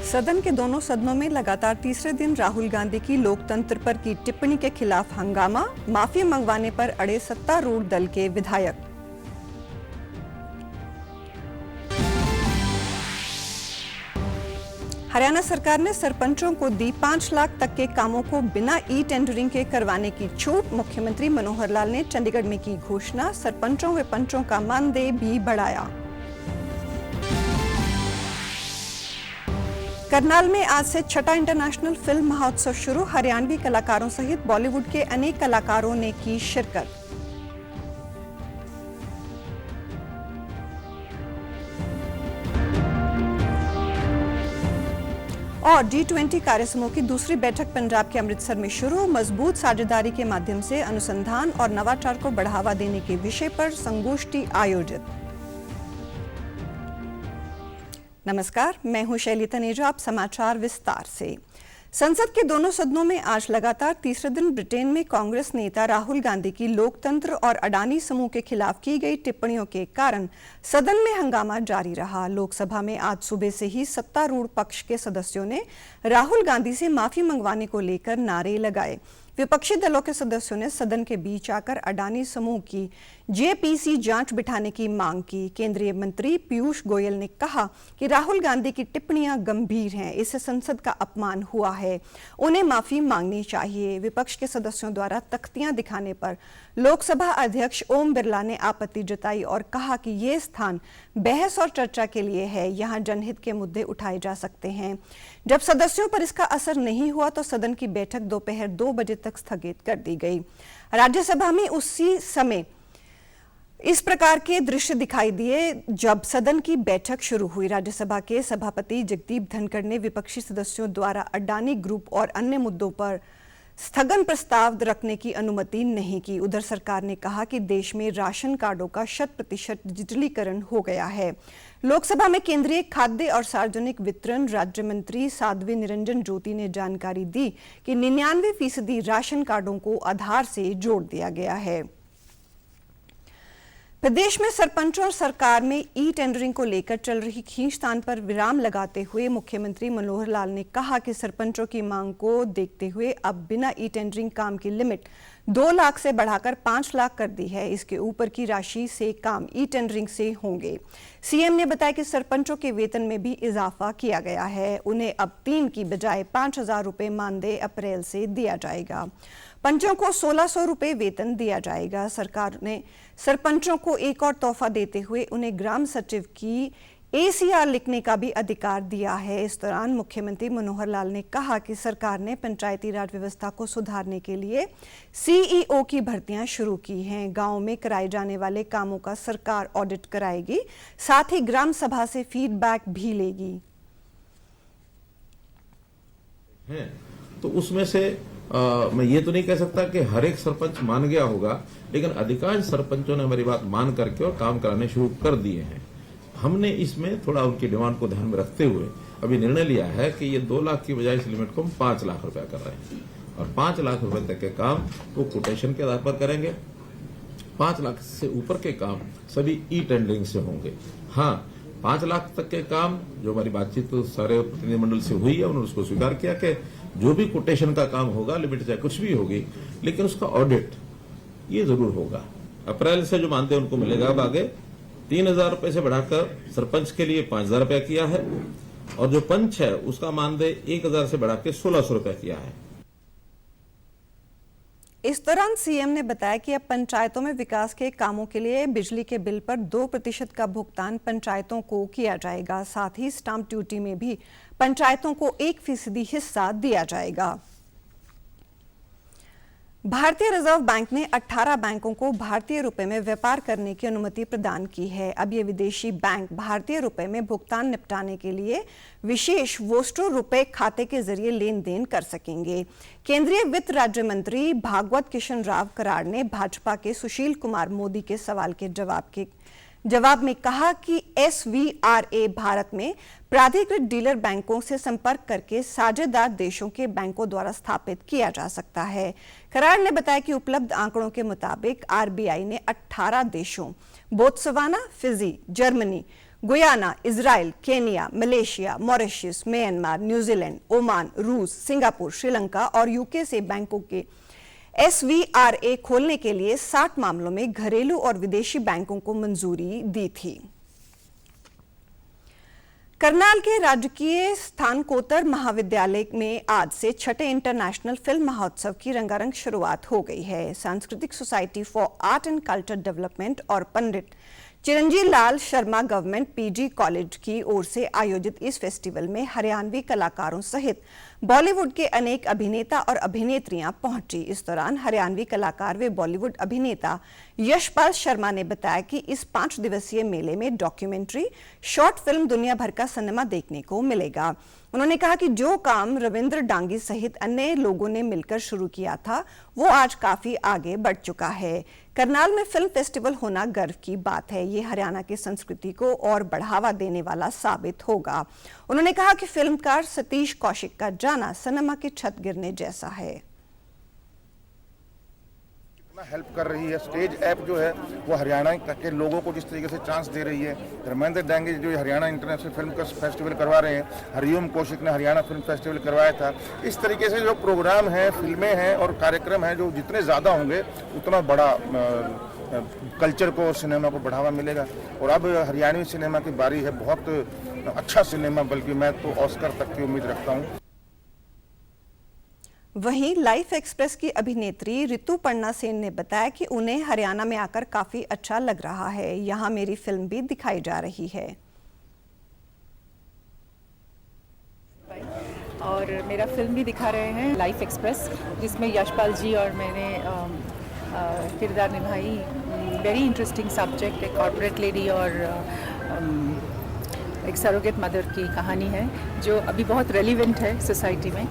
सदन के दोनों सदनों में लगातार तीसरे दिन राहुल गांधी की लोकतंत्र पर की टिप्पणी के खिलाफ हंगामा, माफी मंगवाने पर अड़े सत्तारूढ़ दल के विधायक। हरियाणा सरकार ने सरपंचों को दी 5 लाख तक के कामों को बिना ई टेंडरिंग के करवाने की छूट। मुख्यमंत्री मनोहर लाल ने चंडीगढ़ में की घोषणा, सरपंचों व पंचों का मानदेय भी बढ़ाया। करनाल में आज से छठा इंटरनेशनल फिल्म महोत्सव शुरू। हरियाणवी कलाकारों सहित बॉलीवुड के अनेक कलाकारों ने की शिरकत। और G20 कार्यसमूह की दूसरी बैठक पंजाब के अमृतसर में शुरू। मजबूत साझेदारी के माध्यम से अनुसंधान और नवाचार को बढ़ावा देने के विषय पर संगोष्ठी आयोजित। नमस्कार, मैं हूं शैली तनेजा। आप समाचार विस्तार से। संसद के दोनों सदनों में आज लगातार तीसरे दिन ब्रिटेन में कांग्रेस नेता राहुल गांधी की लोकतंत्र और अडानी समूह के खिलाफ की गई टिप्पणियों के कारण सदन में हंगामा जारी रहा। लोकसभा में आज सुबह से ही सत्तारूढ़ पक्ष के सदस्यों ने राहुल गांधी से माफी मंगवाने को लेकर नारे लगाए। विपक्षी दलों के सदस्यों ने सदन के बीच आकर अडानी समूह की जेपीसी जांच बिठाने की मांग की। केंद्रीय मंत्री पीयूष गोयल ने कहा कि राहुल गांधी की टिप्पणियां गंभीर हैं, इससे संसद का अपमान हुआ है, उन्हें माफी मांगनी चाहिए। विपक्ष के सदस्यों द्वारा तख्तियां दिखाने पर लोकसभा अध्यक्ष ओम बिरला ने आपत्ति जताई और कहा कि ये स्थान बहस और चर्चा के लिए है, यहाँ जनहित के मुद्दे उठाए जा सकते हैं। जब सदस्यों पर इसका असर नहीं हुआ तो सदन की बैठक दोपहर 2 बजे तक स्थगित कर दी गई। राज्यसभा में उसी समय इस प्रकार के दृश्य दिखाई दिए जब सदन की बैठक शुरू हुई। राज्यसभा के सभापति जगदीप धनखड़ ने विपक्षी सदस्यों द्वारा अडानी ग्रुप और अन्य मुद्दों पर स्थगन प्रस्ताव रखने की अनुमति नहीं की। उधर सरकार ने कहा कि देश में राशन कार्डों का 100% डिजिटलीकरण हो गया है। लोकसभा में केंद्रीय खाद्य और सार्वजनिक वितरण राज्य मंत्री साध्वी निरंजन ज्योति ने जानकारी दी कि 99% राशन कार्डों को आधार से जोड़ दिया गया है। प्रदेश में सरपंचों और सरकार में ई टेंडरिंग को लेकर चल रही खींचतान पर विराम लगाते हुए मुख्यमंत्री मनोहर लाल ने कहा कि सरपंचों की मांग को देखते हुए अब बिना ई टेंडरिंग काम की लिमिट 2 लाख से बढ़ाकर 5 लाख कर दी है। इसके ऊपर की राशि से काम ई टेंडरिंग से होंगे। सीएम ने बताया कि सरपंचों के वेतन में भी इजाफा किया गया है। उन्हें अब 3 की बजाय 5,000 रुपये मानदेय अप्रैल से दिया जाएगा। पंचों को 1,600 रुपये वेतन दिया जाएगा। सरकार ने सरपंचों को एक और तोहफा देते हुए उन्हें ग्राम सचिव की ACR लिखने का भी अधिकार दिया है। इस दौरान मुख्यमंत्री मनोहर लाल ने कहा कि सरकार ने पंचायती राज व्यवस्था को सुधारने के लिए CEO की भर्तियां शुरू की हैं। गांव में कराए जाने वाले कामों का सरकार ऑडिट कराएगी, साथ ही ग्राम सभा से फीडबैक भी लेगी। तो उसमें से मैं ये तो नहीं कह सकता कि हर एक सरपंच मान गया होगा, लेकिन अधिकांश सरपंचों ने हमारी बात मान करके और काम कराने शुरू कर दिए हैं। हमने इसमें थोड़ा उनकी डिमांड को ध्यान में रखते हुए अभी निर्णय लिया है कि ये 2 लाख की बजाय इस लिमिट को हम 5 लाख रुपया कर रहे हैं और 5 लाख रुपए तक के काम वो कोटेशन के आधार पर करेंगे। 5 लाख से ऊपर के काम सभी ई टेंडरिंग से होंगे। हाँ, 5 लाख तक के काम जो हमारी बातचीत तो सारे प्रतिनिधिमंडल से हुई है, उन्होंने उसको स्वीकार किया कि जो भी कोटेशन का काम होगा, लिमिट चाहे कुछ भी होगी, लेकिन उसका ऑडिट ये जरूर होगा। अप्रैल से जो मानदेय उनको मिलेगा, अब आगे 3,000 रुपए से बढ़ाकर सरपंच के लिए 5,000 रुपया किया है और जो पंच है उसका मानदेय 1,000 से बढ़ा के 1,600 रुपया किया है। इस दौरान सीएम ने बताया कि अब पंचायतों में विकास के कामों के लिए बिजली के बिल पर 2% का भुगतान पंचायतों को किया जाएगा। साथ ही स्टाम्प ड्यूटी में भी पंचायतों को 1% हिस्सा दिया जाएगा। भारतीय रिजर्व बैंक ने 18 बैंकों को भारतीय रुपए में व्यापार करने की अनुमति प्रदान की है। अब ये विदेशी बैंक भारतीय रुपए में भुगतान निपटाने के लिए विशेष वोस्टो रुपए खाते के जरिए लेन देन कर सकेंगे। केंद्रीय वित्त राज्य मंत्री भागवत किशन राव कराड़ ने भाजपा के सुशील कुमार मोदी के सवाल के जवाब में कहा कि SVRA भारत में प्राधिकृत डीलर बैंकों से संपर्क करके साझेदार देशों के बैंकों द्वारा स्थापित किया जा सकता है। कराड़ ने बताया कि उपलब्ध आंकड़ों के मुताबिक RBI ने 18 देशों Botswana, Fiji, Germany, Guyana, Israel, Kenya, Malaysia, Mauritius, Myanmar, New Zealand, Oman, रूस, सिंगापुर, श्रीलंका और यूके से बैंकों के SVRA खोलने के लिए 60 मामलों में घरेलू और विदेशी बैंकों को मंजूरी दी थी। करनाल के राजकीय स्थानकोत्तर महाविद्यालय में आज से छठे इंटरनेशनल फिल्म महोत्सव की रंगारंग शुरुआत हो गई है। सांस्कृतिक society for art and culture development और पंडित Chiranji Lal Sharma government PG college की ओर से आयोजित इस फेस्टिवल में हरियाणवी कलाकारों सहित बॉलीवुड के अनेक अभिनेता और अभिनेत्रियां पहुंची। इस दौरान हरियाणवी कलाकार व बॉलीवुड अभिनेता यशपाल शर्मा ने बताया कि इस 5 दिवसीय मेले में डॉक्यूमेंट्री, शॉर्ट फिल्म, दुनिया भर का सिनेमा देखने को मिलेगा। उन्होंने कहा कि जो काम रविंद्र डांगी सहित अन्य लोगों ने मिलकर शुरू किया था वो आज काफी आगे बढ़ चुका है। करनाल में फिल्म फेस्टिवल होना गर्व की बात है। ये हरियाणा की संस्कृति को और बढ़ावा देने वाला साबित होगा। उन्होंने कहा कि फिल्मकार सतीश कौशिक का जाना सिनेमा की छत गिरने जैसा है। हेल्प कर रही है स्टेज ऐप जो है वो हरियाणा के लोगों को जिस तरीके से चांस दे रही है। धर्मेंद्र डांगी जो हरियाणा इंटरनेशनल फिल्म फेस्टिवल करवा रहे हैं, हरिओम कौशिक ने हरियाणा फिल्म फेस्टिवल करवाया था। इस तरीके से जो प्रोग्राम हैं, फिल्में हैं और कार्यक्रम हैं, जो जितने ज़्यादा होंगे उतना बड़ा कल्चर को और सिनेमा को बढ़ावा मिलेगा। और अब हरियाणवी सिनेमा की बारी है, बहुत अच्छा सिनेमा, बल्कि मैं तो ऑस्कर तक की उम्मीद रखता हूँ। वहीं लाइफ एक्सप्रेस की अभिनेत्री ऋतुपर्णा सेन ने बताया कि उन्हें हरियाणा में आकर काफी अच्छा लग रहा है। यहां मेरी फिल्म भी दिखाई जा रही है और मेरा फिल्म भी दिखा रहे हैं लाइफ एक्सप्रेस, जिसमें यशपाल जी और मैंने किरदार निभाई। वेरी इंटरेस्टिंग सब्जेक्ट, एक कॉर्पोरेट लेडी और एक सरोगेट मदर की कहानी है जो अभी बहुत रेलिवेंट है सोसाइटी में।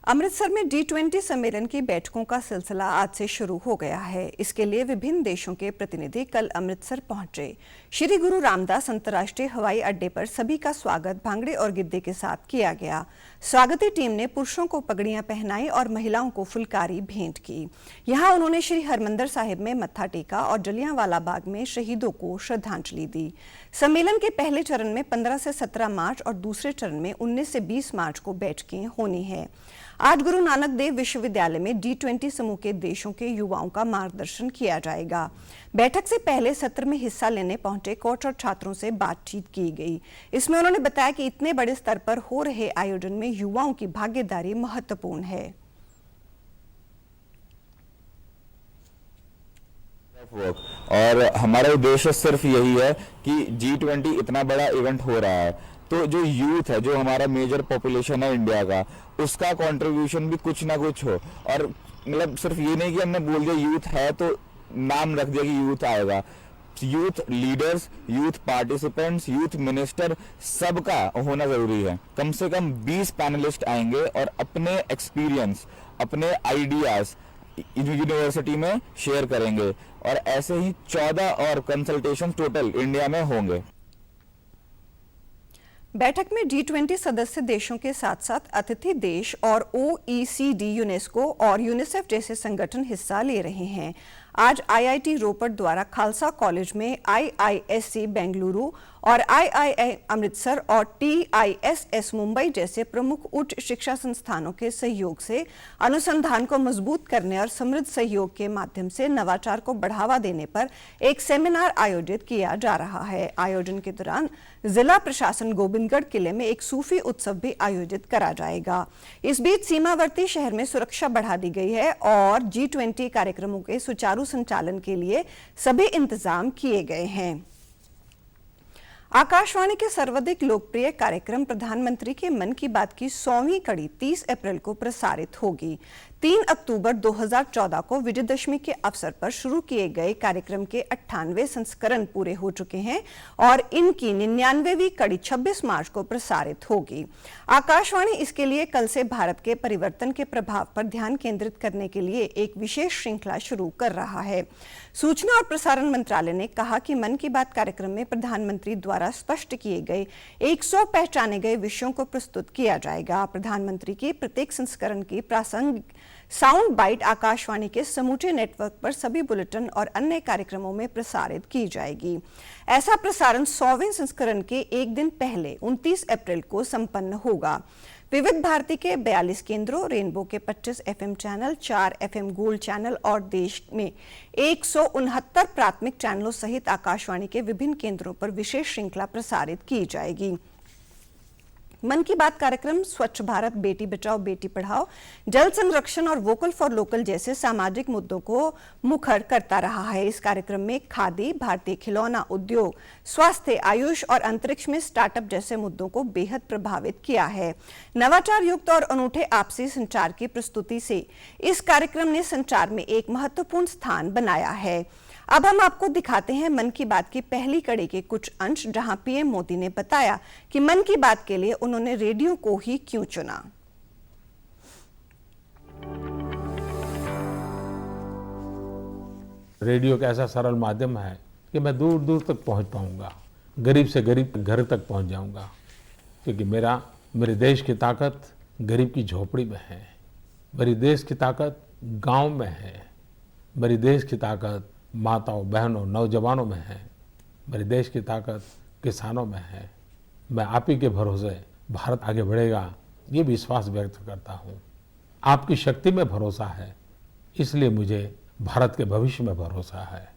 अमृतसर में G20 सम्मेलन की बैठकों का सिलसिला आज से शुरू हो गया है। इसके लिए विभिन्न देशों के प्रतिनिधि कल अमृतसर पहुंचे। श्री गुरु रामदास अंतर्राष्ट्रीय हवाई अड्डे पर सभी का स्वागत भांगड़े और गिद्दे के साथ किया गया। स्वागती टीम ने पुरुषों को पगड़ियां पहनाई और महिलाओं को फुलकारी भेंट की। यहां उन्होंने श्री हरमंदिर साहिब में मत्था टेका और जलियांवाला बाग में शहीदों को श्रद्धांजलि दी। सम्मेलन के पहले चरण में 15 से 17 मार्च और दूसरे चरण में 19 से 20 मार्च को बैठकें होनी है। आज गुरु नानक देव विश्वविद्यालय में G20 समूह के देशों के युवाओं का मार्गदर्शन किया जाएगा। बैठक से पहले सत्र में हिस्सा लेने पहुंचे कोच और छात्रों से बातचीत की गई। इसमें उन्होंने बताया कि इतने बड़े स्तर पर हो रहे आयोजन में युवाओं की भागीदारी महत्वपूर्ण है। और हमारा उद्देश्य सिर्फ यही है कि G20 इतना बड़ा इवेंट हो रहा है तो जो यूथ है, जो हमारा मेजर पॉपुलेशन है इंडिया का, उसका कंट्रीब्यूशन भी कुछ ना कुछ हो। और मतलब सिर्फ ये नहीं कि हमने बोल दिया यूथ है तो नाम रख दिया कि यूथ आएगा। Youth leaders, youth participants, youth minister, सबका होना जरूरी है। कम से कम 20 पैनलिस्ट आएंगे और अपने एक्सपीरियंस, अपने आइडियाज यूनिवर्सिटी में शेयर करेंगे और ऐसे ही 14 और कंसल्टेशन टोटल इंडिया में होंगे। बैठक में G20 सदस्य देशों के साथ साथ अतिथि देश और OECD, यूनेस्को और यूनिसेफ जैसे संगठन हिस्सा ले रहे हैं। आज IIT रोपड़ द्वारा खालसा कॉलेज में IISc बेंगलुरु और IIM अमृतसर और TISS मुंबई जैसे प्रमुख उच्च शिक्षा संस्थानों के सहयोग से अनुसंधान को मजबूत करने और समृद्ध सहयोग के माध्यम से नवाचार को बढ़ावा देने पर एक सेमिनार आयोजित किया जा रहा है। आयोजन के दौरान जिला प्रशासन गोविंदगढ़ किले में एक सूफी उत्सव भी आयोजित करा जाएगा। इस बीच सीमावर्ती शहर में सुरक्षा बढ़ा दी गई है और G20 कार्यक्रमों के सुचारू संचालन के लिए सभी इंतजाम किए गए हैं। आकाशवाणी के सर्वाधिक लोकप्रिय कार्यक्रम प्रधानमंत्री के मन की बात की 100वीं कड़ी 30 अप्रैल को प्रसारित होगी। 3 अक्टूबर 2014 को विजयदशमी के अवसर पर शुरू किए गए कार्यक्रम के 98वें संस्करण पूरे हो चुके हैं और इनकी 99वीं कड़ी 26 मार्च को प्रसारित होगी। आकाशवाणी इसके लिए कल से भारत के परिवर्तन के प्रभाव पर ध्यान केंद्रित करने के लिए एक विशेष श्रृंखला शुरू कर रहा है। सूचना और प्रसारण मंत्रालय ने कहा कि मन की बात कार्यक्रम में प्रधानमंत्री द्वारा स्पष्ट किए गए 100 पहचाने गए विषयों को प्रस्तुत किया जाएगा। प्रधानमंत्री की प्रत्येक संस्करण की प्रासंगिक साउंड बाइट आकाशवाणी के समूचे नेटवर्क पर सभी बुलेटिन और अन्य कार्यक्रमों में प्रसारित की जाएगी। ऐसा प्रसारण 100वें संस्करण के एक दिन पहले 29 अप्रैल को संपन्न होगा। विविध भारती के 42 केंद्रों, रेनबो के 25 FM channel, 4 FM gold channel और देश में 169 प्राथमिक चैनलों सहित आकाशवाणी के विभिन्न केंद्रों पर विशेष श्रृंखला प्रसारित की जाएगी। मन की बात कार्यक्रम स्वच्छ भारत, बेटी बचाओ बेटी पढ़ाओ, जल संरक्षण और वोकल फॉर लोकल जैसे सामाजिक मुद्दों को मुखर करता रहा है। इस कार्यक्रम में खादी, भारतीय खिलौना उद्योग, स्वास्थ्य, आयुष और अंतरिक्ष में स्टार्टअप जैसे मुद्दों को बेहद प्रभावित किया है। नवाचार युक्त और अनूठे आपसी संचार की प्रस्तुति से इस कार्यक्रम ने संचार में एक महत्वपूर्ण स्थान बनाया है। अब हम आपको दिखाते हैं मन की बात की पहली कड़ी के कुछ अंश, जहां पीएम मोदी ने बताया कि मन की बात के लिए उन्होंने रेडियो को ही क्यों चुना। रेडियो एक ऐसा सरल माध्यम है कि मैं दूर दूर तक पहुंच पाऊंगा, गरीब से गरीब घर तक पहुंच जाऊंगा, क्योंकि मेरे देश की ताकत गरीब की झोपड़ी में है, मेरी देश की ताकत गांव में है, मेरी देश की ताकत माताओं, बहनों, नौजवानों में है, मेरे देश की ताकत किसानों में है। मैं आप ही के भरोसे भारत आगे बढ़ेगा, ये विश्वास व्यक्त करता हूँ। आपकी शक्ति में भरोसा है, इसलिए मुझे भारत के भविष्य में भरोसा है।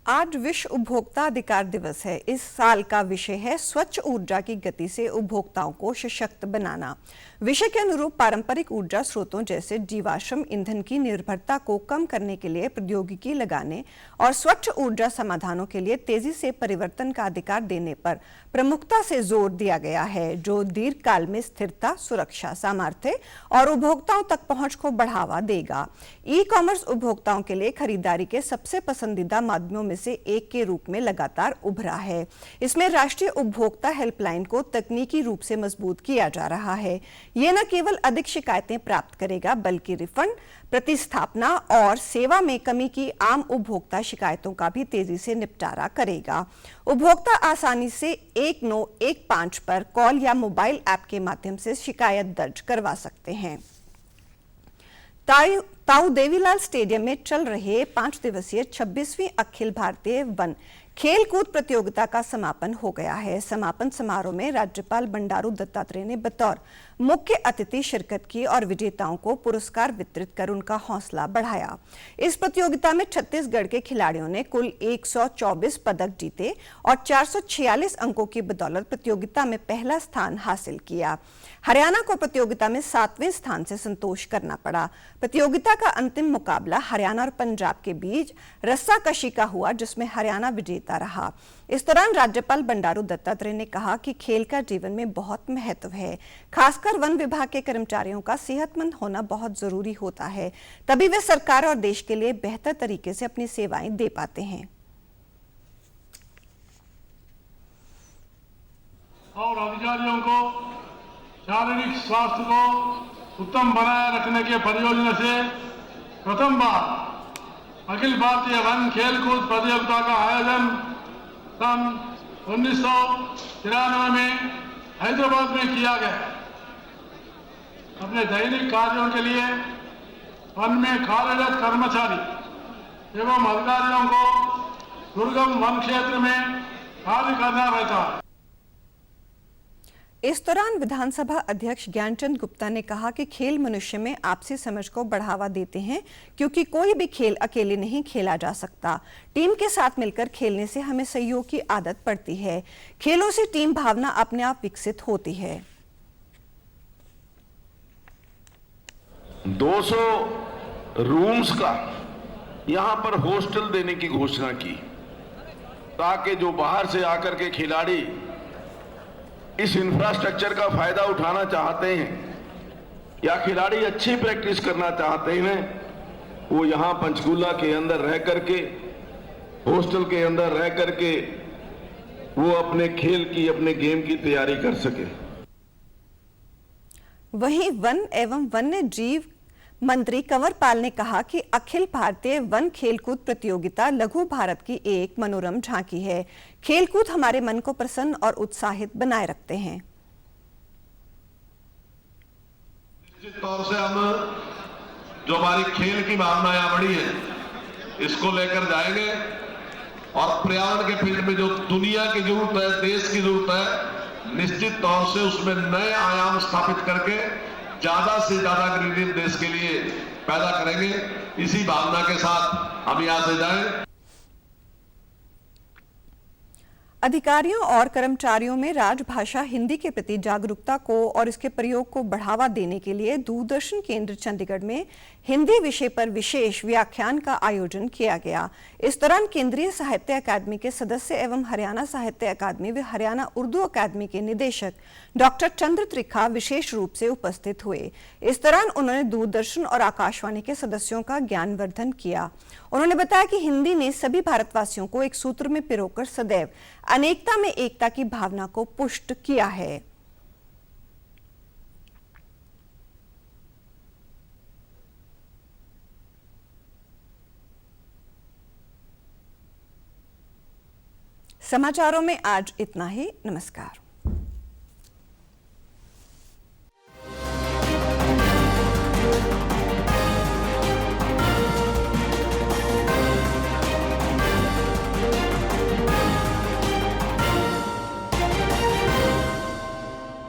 आज विश्व उपभोक्ता अधिकार दिवस है। इस साल का विषय है स्वच्छ ऊर्जा की गति से उपभोक्ताओं को सशक्त बनाना। विषय के अनुरूप पारंपरिक ऊर्जा स्रोतों जैसे जीवाश्म ईंधन की निर्भरता को कम करने के लिए प्रौद्योगिकी लगाने और स्वच्छ ऊर्जा समाधानों के लिए तेजी से परिवर्तन का अधिकार देने पर प्रमुखता से जोर दिया गया है, जो दीर्घकाल में स्थिरता, सुरक्षा, सामर्थ्य और उपभोक्ताओं तक पहुंच को बढ़ावा देगा। ई कॉमर्स उपभोक्ताओं के लिए खरीदारी के सबसे पसंदीदा माध्यमों में से एक के रूप में लगातार उभरा है। इसमें राष्ट्रीय उपभोक्ता हेल्पलाइन को तकनीकी रूप से मजबूत किया जा रहा है। यह न केवल अधिक शिकायतें प्राप्त करेगा, बल्कि रिफंड, प्रतिस्थापना और सेवा में कमी की आम उपभोक्ता शिकायतों का भी तेजी से निपटारा करेगा। उपभोक्ता आसानी से 1915 पर कॉल या मोबाइल ऐप के माध्यम से शिकायत दर्ज करवा सकते हैं। ताऊ देवीलाल स्टेडियम में चल रहे 5 दिवसीय 26वीं अखिल भारतीय वन खेल कूद प्रतियोगिता का समापन हो गया है। समापन समारोह में राज्यपाल बंडारू दत्तात्रेय ने बतौर मुख्य अतिथि शिरकत की और विजेताओं को पुरस्कार वितरित कर उनका हौसला बढ़ाया। इस प्रतियोगिता में छत्तीसगढ़ के खिलाड़ियों ने कुल 124 पदक जीते और 446 अंकों की बदौलत प्रतियोगिता में पहला स्थान हासिल किया। हरियाणा को प्रतियोगिता में 7वें स्थान से संतोष करना पड़ा। प्रतियोगिता का अंतिम मुकाबला हरियाणा और पंजाब के बीच रस्साकशी का हुआ, जिसमें हरियाणा विजेता रहा। इस दौरान राज्यपाल बंडारू दत्तात्रेय ने कहा कि खेल का जीवन में बहुत महत्व है। खासकर वन विभाग के कर्मचारियों का सेहतमंद होना बहुत जरूरी होता है, तभी वे सरकार और देश के लिए बेहतर तरीके से अपनी सेवाएं दे पाते हैं। और अधिकारियों को शारीरिक स्वास्थ्य को उत्तम बनाए रखने के परियोजना से प्रथम बार अखिल भारतीय वन खेल कूद प्रतियोगिता का आयोजन सन 1993 में हैदराबाद में किया गया। अपने दैनिक कार्यों के लिए वन में कार्यरत कर्मचारी एवं अधिकारियों को दुर्गम वन क्षेत्र में कार्य करना रहता है। इस दौरान विधानसभा अध्यक्ष ज्ञानचंद गुप्ता ने कहा कि खेल मनुष्य में आपसी समझ को बढ़ावा देते हैं, क्योंकि कोई भी खेल अकेले नहीं खेला जा सकता। टीम के साथ मिलकर खेलने से हमें सहयोग की आदत पड़ती है। खेलों से टीम भावना अपने आप विकसित होती है। 200 रूम्स का यहां पर हॉस्टल देने की घोषणा की, ताकि जो बाहर से आकर के खिलाड़ी इस इंफ्रास्ट्रक्चर का फायदा उठाना चाहते हैं या खिलाड़ी अच्छी प्रैक्टिस करना चाहते हैं, वो यहां पंचकूला के अंदर रह करके, हॉस्टल के अंदर रह करके वो अपने खेल की, अपने गेम की तैयारी कर सके। वहीं वन एवं वन्य जीव मंत्री कंवर पाल ने कहा कि अखिल भारतीय वन खेलकूद प्रतियोगिता लघु भारत की एक मनोरम झांकी है। खेलकूद हमारे मन को प्रसन्न और उत्साहित बनाए रखते हैं। निश्चित तौर से हम जो हमारी खेल की भावना यहाँ बढ़ी है, इसको लेकर जाएंगे और पर्यावरण के फील्ड में जो दुनिया की जरूरत है, देश की जरूरत है, निश्चित तौर से उसमें नए आयाम स्थापित करके ज्यादा से ज्यादा ग्रीन देश के लिए पैदा करेंगे। इसी भावना के साथ हम यहां से जाएं। अधिकारियों और कर्मचारियों में राजभाषा हिंदी के प्रति जागरूकता को और इसके प्रयोग को बढ़ावा देने के लिए दूरदर्शन केंद्र चंडीगढ़ में हिंदी विषय पर विशेष व्याख्यान का आयोजन किया गया। इस दौरान केंद्रीय साहित्य अकादमी के सदस्य एवं हरियाणा साहित्य अकादमी व हरियाणा उर्दू अकादमी के निदेशक डॉक्टर चंद्र त्रिखा विशेष रूप से उपस्थित हुए। इस दौरान उन्होंने दूरदर्शन और आकाशवाणी के सदस्यों का ज्ञानवर्धन किया। उन्होंने बताया कि हिंदी ने सभी भारतवासियों को एक सूत्र में पिरोकर सदैव अनेकता में एकता की भावना को पुष्ट किया है। समाचारों में आज इतना ही। नमस्कार।